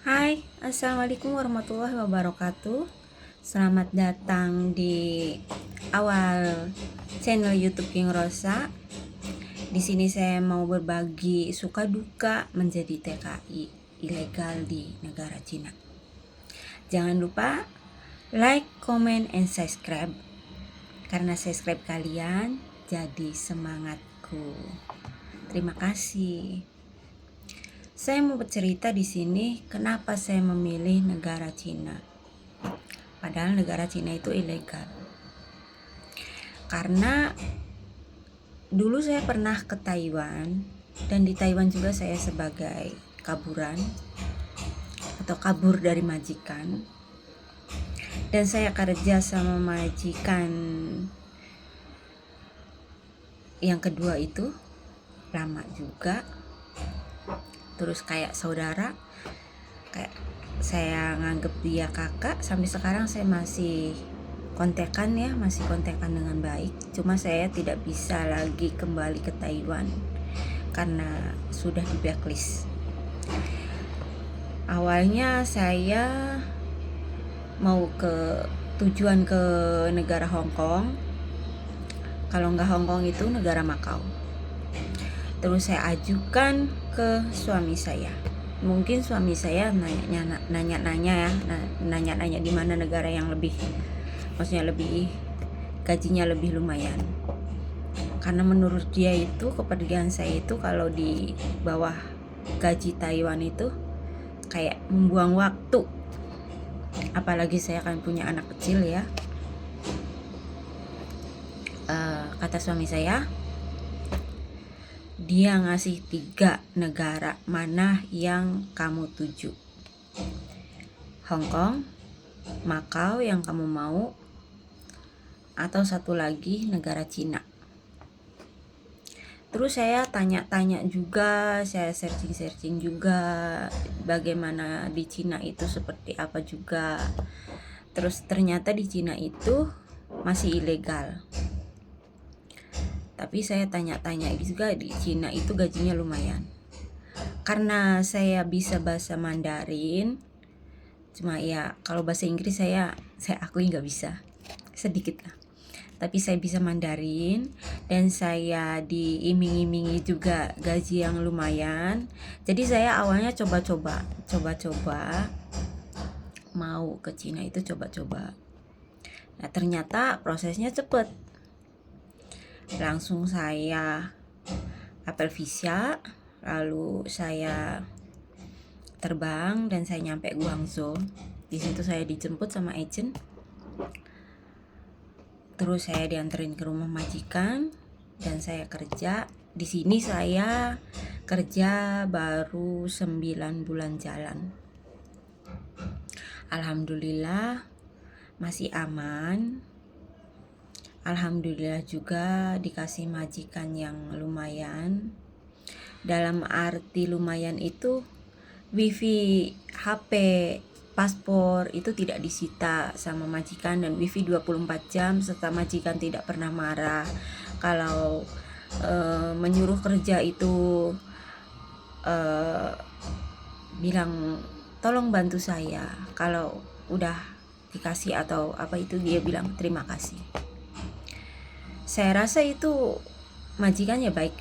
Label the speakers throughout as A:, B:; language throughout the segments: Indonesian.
A: Hai, assalamualaikum warahmatullahi wabarakatuh. Selamat datang di awal channel YouTube King Rosa. Di sini saya mau berbagi suka duka menjadi TKI ilegal di negara Cina. Jangan lupa like, comment, and subscribe. Karena subscribe kalian jadi semangatku. Terima kasih. Saya mau bercerita di sini kenapa saya memilih negara Cina. Padahal negara Cina itu ilegal. Karena dulu saya pernah ke Taiwan, dan di Taiwan juga saya sebagai kaburan atau kabur dari majikan. Dan saya kerja sama majikan yang kedua itu lama juga. Terus kayak saudara, kayak saya nganggep dia kakak. Sampai sekarang saya masih kontekan dengan baik. Cuma saya tidak bisa lagi kembali ke Taiwan karena sudah di blacklist. Awalnya saya mau tujuan ke negara Hong Kong. Kalau nggak Hong Kong itu negara Makau. Terus saya ajukan ke suami saya. Mungkin suami saya nanya-nanya di mana negara yang lebih, maksudnya lebih gajinya lebih lumayan. Karena menurut dia itu kepergian saya itu kalau di bawah gaji Taiwan itu kayak membuang waktu. Apalagi saya akan punya anak kecil ya. Kata suami saya, dia ngasih 3 negara, mana yang kamu tuju? Hong Kong, Makau yang kamu mau, atau satu lagi negara Cina. Terus saya tanya-tanya juga, saya searching juga bagaimana di Cina itu seperti apa juga. Terus ternyata di Cina itu masih ilegal. Tapi saya tanya-tanya juga, di Cina itu gajinya lumayan. Karena saya bisa bahasa Mandarin, cuma ya kalau bahasa Inggris saya akui nggak bisa, sedikit lah. Tapi saya bisa Mandarin, dan saya diiming-imingi juga gaji yang lumayan. Jadi saya awalnya coba-coba mau ke Cina itu coba-coba. Nah ternyata prosesnya cepet. Langsung saya apel visa, lalu saya terbang dan saya nyampe Guangzhou. Di situ saya dijemput sama agent. Terus saya dianterin ke rumah majikan dan saya kerja. Di sini saya kerja baru 9 bulan jalan. Alhamdulillah masih aman. Alhamdulillah juga dikasih majikan yang lumayan. Dalam arti lumayan itu wifi, HP, paspor itu tidak disita sama majikan, dan wifi 24 jam serta majikan tidak pernah marah. Kalau menyuruh kerja itu bilang tolong bantu saya. Kalau udah dikasih atau apa itu dia bilang terima kasih. Saya rasa itu majikannya baik.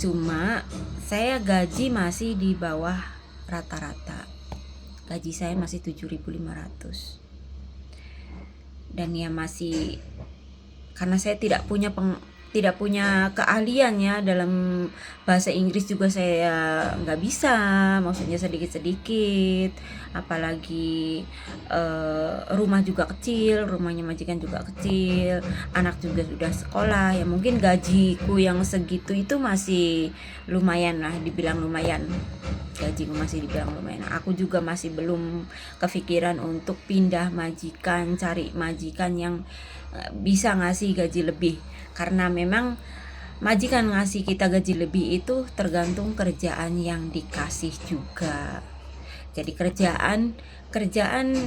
A: Cuma saya gaji masih di bawah rata-rata. Gaji saya masih 7.500. Dan ya masih, karena saya tidak punya keahlian ya dalam bahasa Inggris juga, saya nggak bisa, maksudnya sedikit-sedikit. Apalagi rumah juga kecil, rumahnya majikan juga kecil, anak juga sudah sekolah. Ya mungkin gajiku yang segitu itu masih lumayan lah, dibilang lumayan. Gajiku masih dibilang lumayan. Aku juga masih belum kepikiran untuk pindah majikan, cari majikan yang bisa ngasih gaji lebih. Karena memang majikan ngasih kita gaji lebih itu tergantung kerjaan yang dikasih juga. Jadi kerjaan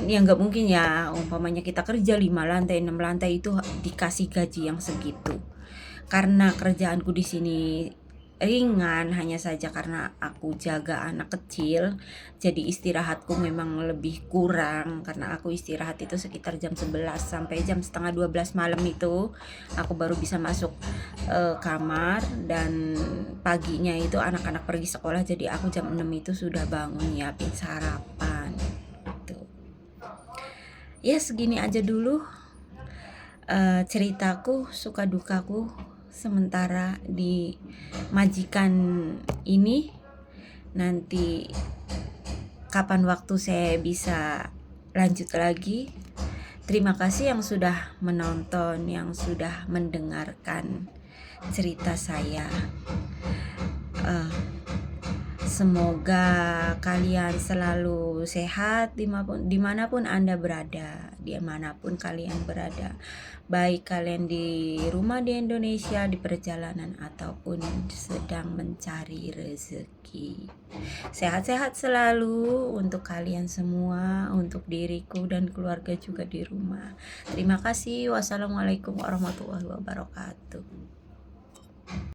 A: yang nggak mungkin ya, umpamanya kita kerja 5 lantai 6 lantai itu dikasih gaji yang segitu. Karena kerjaanku di sini ringan, hanya saja karena aku jaga anak kecil, jadi istirahatku memang lebih kurang karena aku istirahat itu sekitar jam 11 sampai jam setengah 12 malam itu aku baru bisa masuk kamar, dan paginya itu anak-anak pergi sekolah, jadi aku jam 6 itu sudah bangun nyiapin sarapan gitu. Ya segini aja dulu ceritaku, suka dukaku sementara di majikan ini. Nanti kapan waktu saya bisa lanjut lagi. Terima kasih yang sudah menonton, yang sudah mendengarkan cerita saya. Semoga kalian selalu sehat dimanapun Anda berada, dimanapun kalian berada, baik kalian di rumah di Indonesia, di perjalanan, ataupun sedang mencari rezeki. Sehat-sehat selalu untuk kalian semua, untuk diriku dan keluarga juga di rumah. Terima kasih. Wassalamualaikum warahmatullahi wabarakatuh.